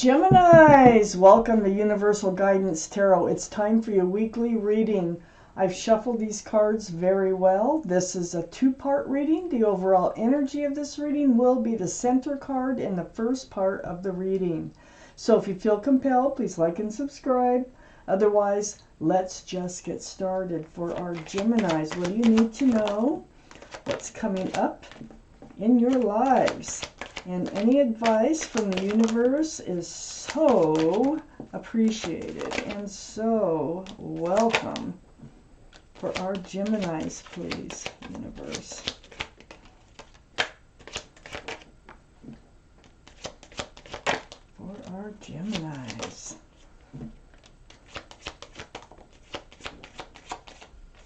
Geminis, welcome to Universal Guidance Tarot. It's time for your weekly reading. I've shuffled these cards very well. This is a two-part reading. The overall energy of this reading will be the center card in the first part of the reading. So if you feel compelled, please like and subscribe. Otherwise, let's just get started. For our Geminis, what do you need to know? What's coming up in your lives? And any advice from the universe is so appreciated and so welcome. For our Geminis, please, universe. For our Geminis.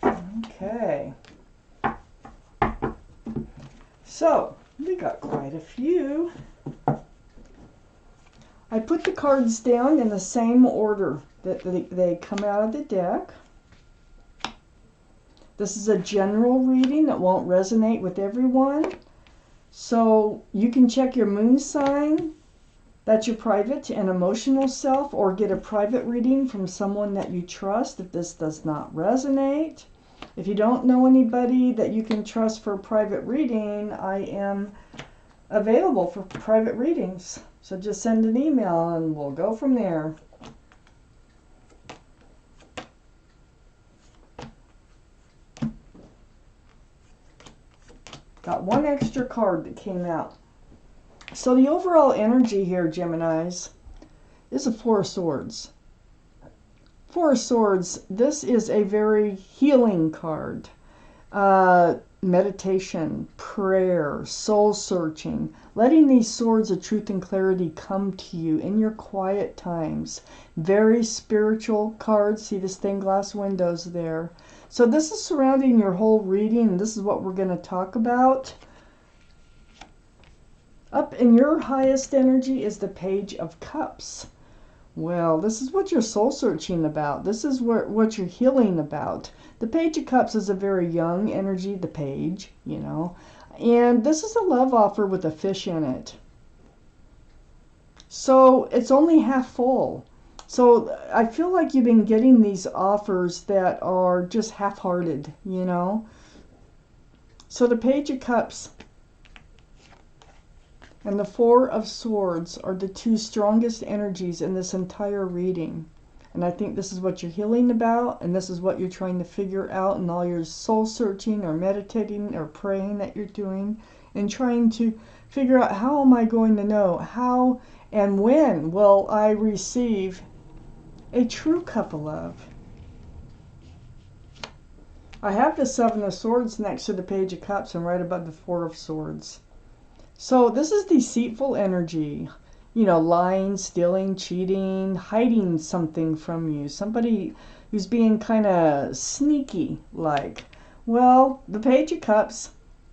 Okay. So, we got quite a few. I put the cards down in the same order that they come out of the deck. This is a general reading that won't resonate with everyone. So you can check your moon sign, that's your private and emotional self, or get a private reading from someone that you trust if this does not resonate. If you don't know anybody that you can trust for a private reading, I am available for private readings. So just send an email and we'll go from there. Got one extra card that came out. So the overall energy here, Geminis, is a Four of Swords. Four of Swords, this is a very healing card. Meditation, prayer, soul searching, letting these swords of truth and clarity come to you in your quiet times. Very spiritual cards. See the stained glass windows there. So this is surrounding your whole reading, and this is what we're going to talk about. Up in your highest energy is the Page of Cups. Well, this is what you're soul searching about. This is what you're healing about. The Page of Cups is a very young energy, the page, you know. And this is a love offer with a fish in it. So it's only half full. So I feel like you've been getting these offers that are just half-hearted, you know. So the Page of Cups and the Four of Swords are the two strongest energies in this entire reading. And I think this is what you're healing about, and this is what you're trying to figure out in all your soul searching or meditating or praying that you're doing, and trying to figure out, how am I going to know? How and when will I receive a true cup of love? I have the Seven of Swords next to the Page of Cups and right above the Four of Swords. So this is deceitful energy. You know, lying, stealing, cheating, hiding something from you. Somebody who's being kind of sneaky like. Well, the Page of Cups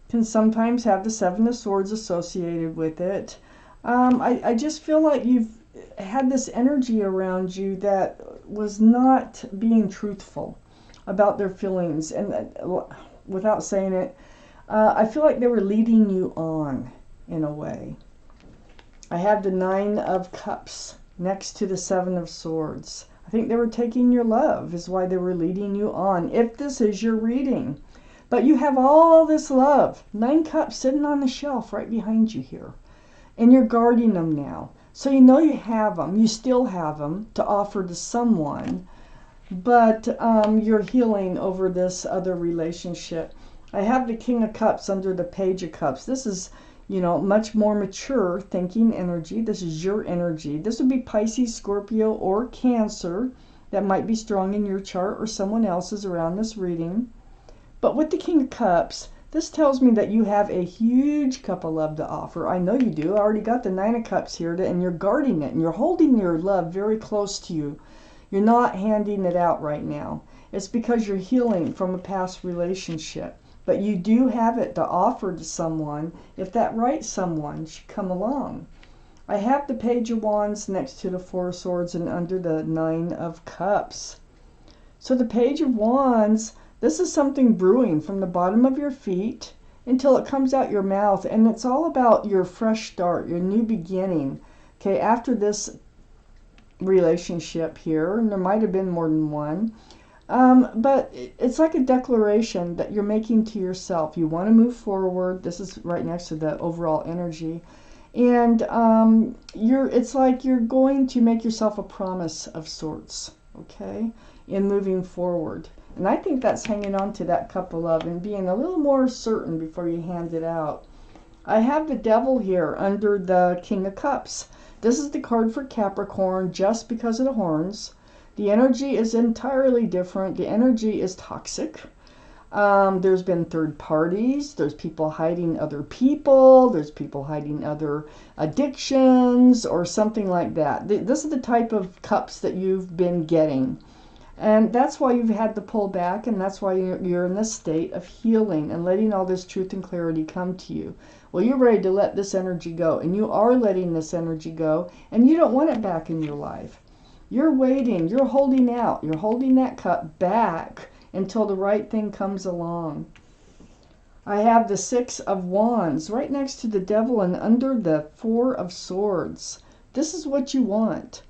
can sometimes have the Seven of Swords associated with it. I just feel like you've had this energy around you that was not being truthful about their feelings. And without saying it, I feel like they were leading you on in a way. I have the Nine of Cups next to the Seven of Swords. I think they were taking your love is why they were leading you on, if this is your reading. But you have all this love. 9 cups sitting on the shelf right behind you here. And you're guarding them now. So you know you have them. You still have them to offer to someone. But you're healing over this other relationship. I have the King of Cups under the Page of Cups. This is, you know, much more mature thinking energy. This is your energy. This would be Pisces, Scorpio, or Cancer. That might be strong in your chart or someone else's around this reading. But with the King of Cups, this tells me that you have a huge cup of love to offer. I know you do. I already got the Nine of Cups here, and you're guarding it, and you're holding your love very close to you. You're not handing it out right now. It's because you're healing from a past relationship. But you do have it to offer to someone if that right someone should come along. I have the Page of Wands next to the Four of Swords and under the Nine of Cups. So the Page of Wands, this is something brewing from the bottom of your feet until it comes out your mouth. And it's all about your fresh start, your new beginning. Okay, after this relationship here, and there might have been more than one. But it's like a declaration that you're making to yourself. You want to move forward. This is right next to the overall energy. And it's like you're going to make yourself a promise of sorts, okay, in moving forward. And I think that's hanging on to that cup of love and being a little more certain before you hand it out. I have the Devil here under the King of Cups. This is the card for Capricorn just because of the horns. The energy is entirely different. The energy is toxic. There's been third parties. There's people hiding other people. There's people hiding other addictions or something like that. This is the type of cups that you've been getting. And that's why you've had to pull back, and that's why you're in this state of healing and letting all this truth and clarity come to you. Well, you're ready to let this energy go, and you are letting this energy go, and you don't want it back in your life. You're waiting, you're holding out, you're holding that cup back until the right thing comes along. I have the Six of Wands right next to the Devil and under the Four of Swords. This is what you want.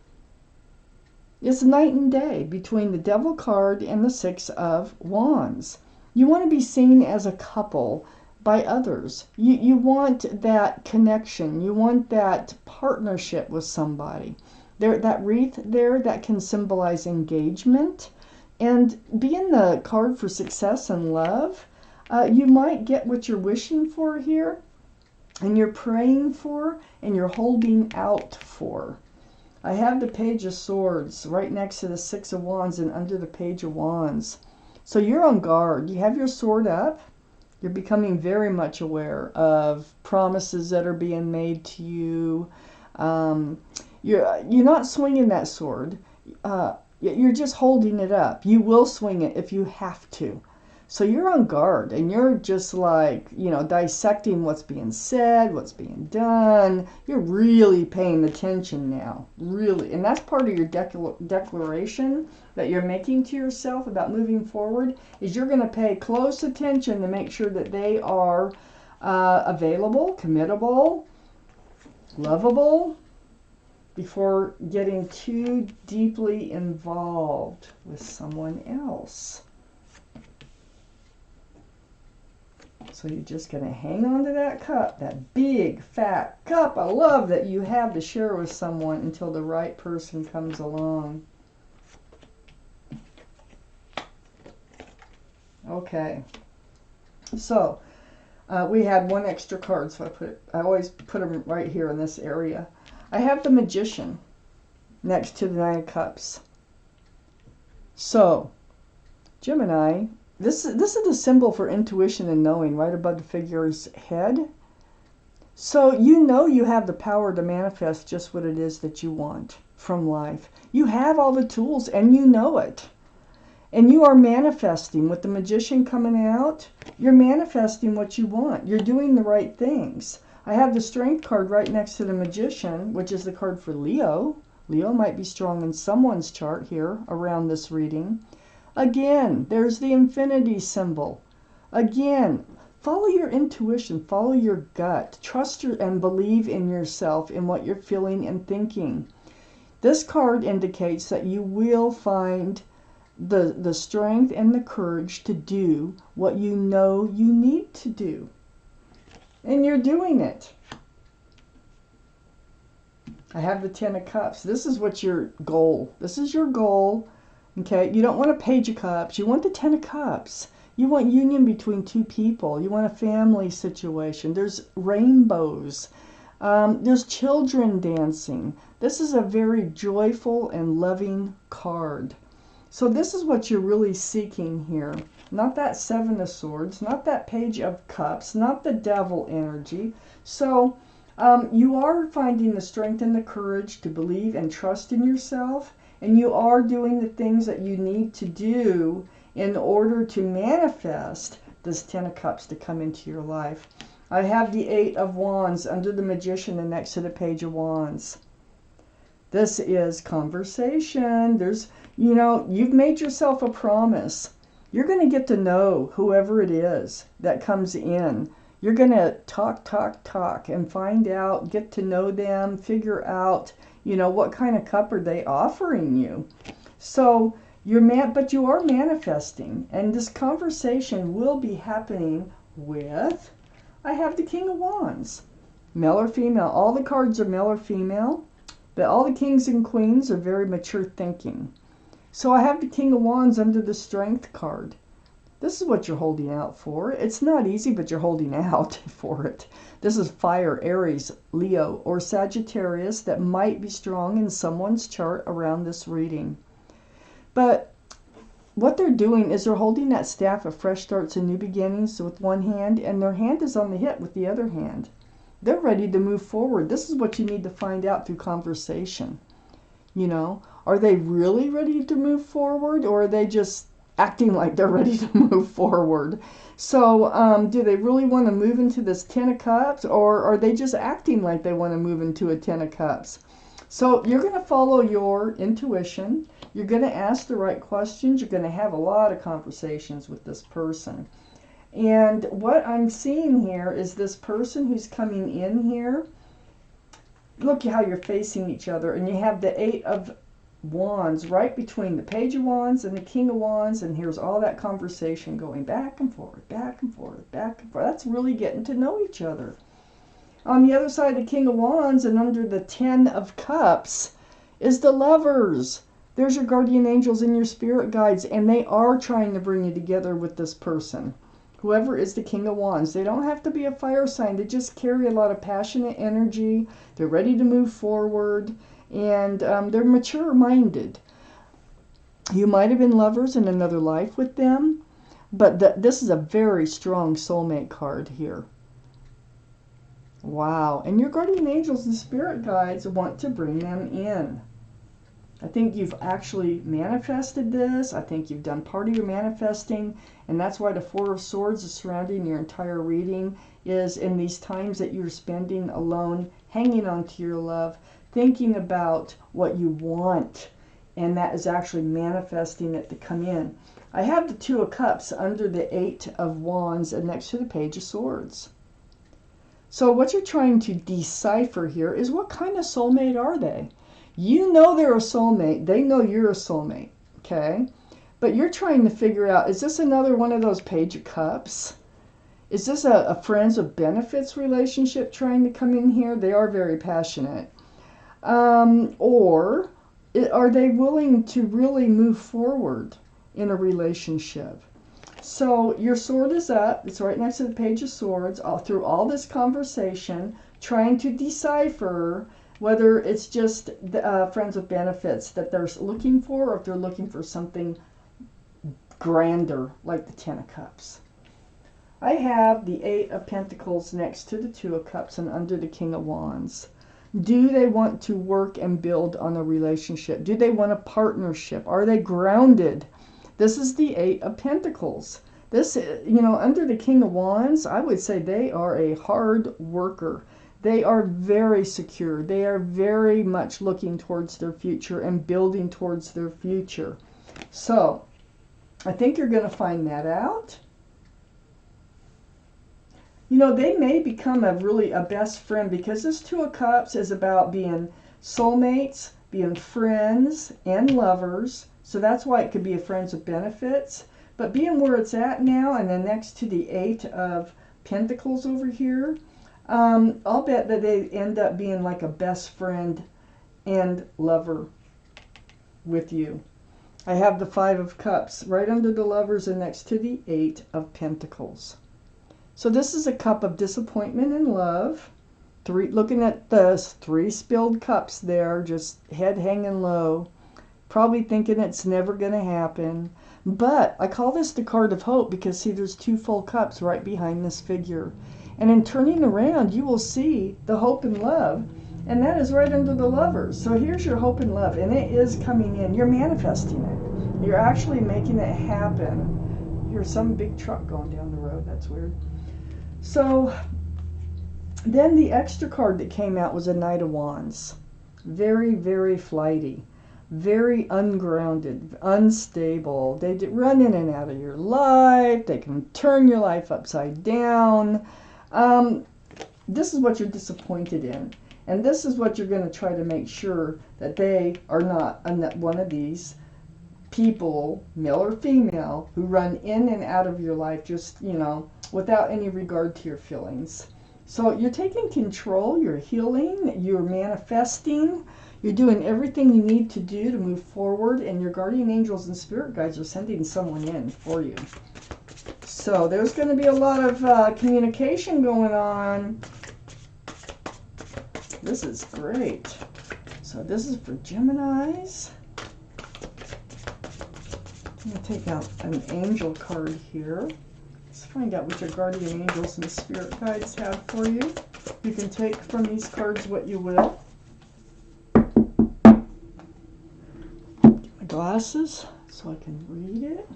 It's night and day between the Devil card and the Six of Wands. You want to be seen as a couple by others. You want that connection. You want that partnership with somebody. That wreath there, that can symbolize engagement. And being the card for success and love, you might get what you're wishing for here, and you're praying for, and you're holding out for. I have the Page of Swords right next to the Six of Wands and under the Page of Wands. So you're on guard. You have your sword up. You're becoming very much aware of promises that are being made to you. You're not swinging that sword. You're just holding it up. You will swing it if you have to. So you're on guard, and you're just like, dissecting what's being said, what's being done. You're really paying attention now, really. And that's part of your declaration that you're making to yourself about moving forward, is you're going to pay close attention to make sure that they are available, committable, lovable, before getting too deeply involved with someone else. So you're just going to hang on to that cup, that big, fat cup. I love that you have to share with someone until the right person comes along. Okay. So we had one extra card, so I always put them right here in this area. I have the Magician next to the Nine of Cups. So, Gemini, this is the symbol for intuition and knowing right above the figure's head. So you have the power to manifest just what it is that you want from life. You have all the tools and you know it. And you are manifesting. With the Magician coming out, you're manifesting what you want. You're doing the right things. I have the Strength card right next to the Magician, which is the card for Leo. Leo might be strong in someone's chart here around this reading. Again, there's the infinity symbol. Again, follow your intuition, follow your gut. Trust and believe in yourself, in what you're feeling and thinking. This card indicates that you will find the strength and the courage to do what you know you need to do. And you're doing it. I have the Ten of Cups. This is what your goal. This is your goal. Okay, you don't want a Page of Cups. You want the Ten of Cups. You want union between two people. You want a family situation. There's rainbows. There's children dancing. This is a very joyful and loving card. So this is what you're really seeking here. Not that Seven of Swords, not that Page of Cups, not the Devil energy. So you are finding the strength and the courage to believe and trust in yourself. And you are doing the things that you need to do in order to manifest this Ten of Cups to come into your life. I have the Eight of Wands under the Magician and next to the Page of Wands. This is conversation. You've made yourself a promise. You're going to get to know whoever it is that comes in. You're going to talk, and find out, get to know them, figure out, You know, what kind of cup are they offering you? So but you are manifesting, and this conversation will be happening with, I have the King of Wands. Male or female. All the cards are male or female, but all the kings and queens are very mature thinking. So I have the King of Wands under the Strength card. This is what you're holding out for. It's not easy, but you're holding out for it. This is fire, Aries, Leo, or Sagittarius that might be strong in someone's chart around this reading. But what they're doing is they're holding that staff of fresh starts and new beginnings with one hand, and their hand is on the hip with the other hand. They're ready to move forward. This is what you need to find out through conversation. You know, are they really ready to move forward, or are they just acting like they're ready to move forward? So do they really want to move into this Ten of Cups, or are they just acting like they want to move into a Ten of Cups? So you're going to follow your intuition. You're going to ask the right questions. You're going to have a lot of conversations with this person. And what I'm seeing here is this person who's coming in here. Look how you're facing each other, and you have the Eight of Wands right between the Page of Wands and the King of Wands, and here's all that conversation going back and forth, back and forth, back and forth. That's really getting to know each other. On the other side of the King of Wands and under the Ten of Cups is the Lovers. There's your guardian angels and your spirit guides, and they are trying to bring you together with this person. Whoever is the King of Wands, they don't have to be a fire sign. They just carry a lot of passionate energy. They're ready to move forward, and they're mature-minded. You might have been lovers in another life with them, but this is a very strong soulmate card here. Wow. And your guardian angels and spirit guides want to bring them in. I think you've actually manifested this. I think you've done part of your manifesting, and that's why the Four of Swords is surrounding your entire reading, is in these times that you're spending alone, hanging on to your love, thinking about what you want, and that is actually manifesting it to come in. I have the Two of Cups under the Eight of Wands and next to the Page of Swords. So what you're trying to decipher here is, what kind of soulmate are they? You know they're a soulmate. They know you're a soulmate, okay? But you're trying to figure out, is this another one of those Page of Cups? Is this a friends with benefits relationship trying to come in here? They are very passionate. Or are they willing to really move forward in a relationship? So your sword is up. It's right next to the Page of Swords. Through all this conversation, trying to decipher whether it's just friends with benefits that they're looking for, or if they're looking for something grander like the Ten of Cups. I have the Eight of Pentacles next to the Two of Cups and under the King of Wands. Do they want to work and build on a relationship? Do they want a partnership? Are they grounded? This is the Eight of Pentacles. This, you know, under the King of Wands, I would say they are a hard worker. They are very secure. They are very much looking towards their future and building towards their future. So, I think you're going to find that out. You know, they may become a best friend, because this Two of Cups is about being soulmates, being friends and lovers. So that's why it could be a friends with benefits. But being where it's at now, and then next to the Eight of Pentacles over here, I'll bet that they end up being like a best friend and lover with you. I have the Five of Cups right under the Lovers and next to the Eight of Pentacles. So this is a cup of disappointment and love. Looking at the 3 spilled cups there, just head hanging low. Probably thinking it's never going to happen. But I call this the card of hope because, see, there's 2 full cups right behind this figure. And in turning around, you will see the hope and love. And that is right under the Lovers. So here's your hope and love. And it is coming in. You're manifesting it. You're actually making it happen. Here's some big truck going down the road. That's weird. So then the extra card that came out was a Knight of Wands. Very, very flighty. Very ungrounded, unstable. They run in and out of your life. They can turn your life upside down. This is what you're disappointed in. And this is what you're going to try to make sure that they are not one of these people, male or female, who run in and out of your life just, without any regard to your feelings. So you're taking control, you're healing, you're manifesting, you're doing everything you need to do to move forward, and your guardian angels and spirit guides are sending someone in for you. So there's going to be a lot of communication going on. This is great. So this is for Geminis. I'm going to take out an angel card here. Let's find out what your guardian angels and spirit guides have for you. You can take from these cards what you will. Get my glasses so I can read it.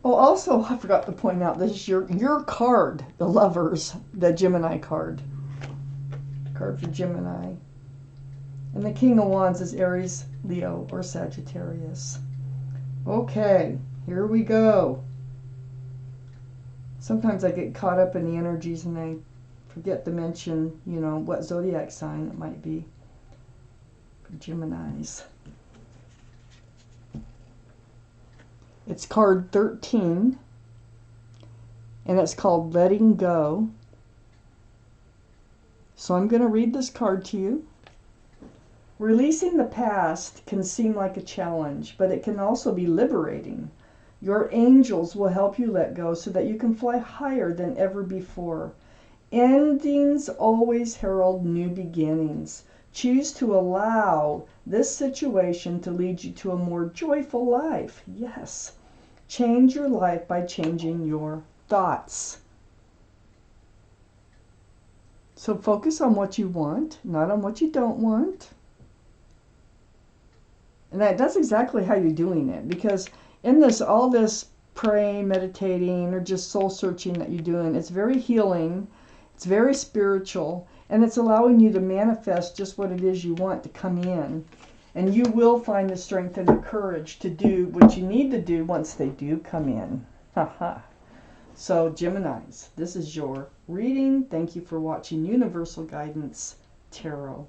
Oh, also, I forgot to point out, this is your card, the Lovers, the Gemini card. Card for Gemini. And the King of Wands is Aries, Leo, or Sagittarius. Okay, here we go. Sometimes I get caught up in the energies and I forget to mention, what zodiac sign it might be for Geminis. It's card 13, and it's called Letting Go. So I'm going to read this card to you. Releasing the past can seem like a challenge, but it can also be liberating. Your angels will help you let go so that you can fly higher than ever before. Endings always herald new beginnings. Choose to allow this situation to lead you to a more joyful life. Yes. Change your life by changing your thoughts. So focus on what you want, not on what you don't want. And that's exactly how you're doing it. Because in all this praying, meditating, or just soul searching that you're doing, it's very healing, it's very spiritual, and it's allowing you to manifest just what it is you want to come in. And you will find the strength and the courage to do what you need to do once they do come in. Haha. So, Geminis, this is your reading. Thank you for watching Universal Guidance Tarot.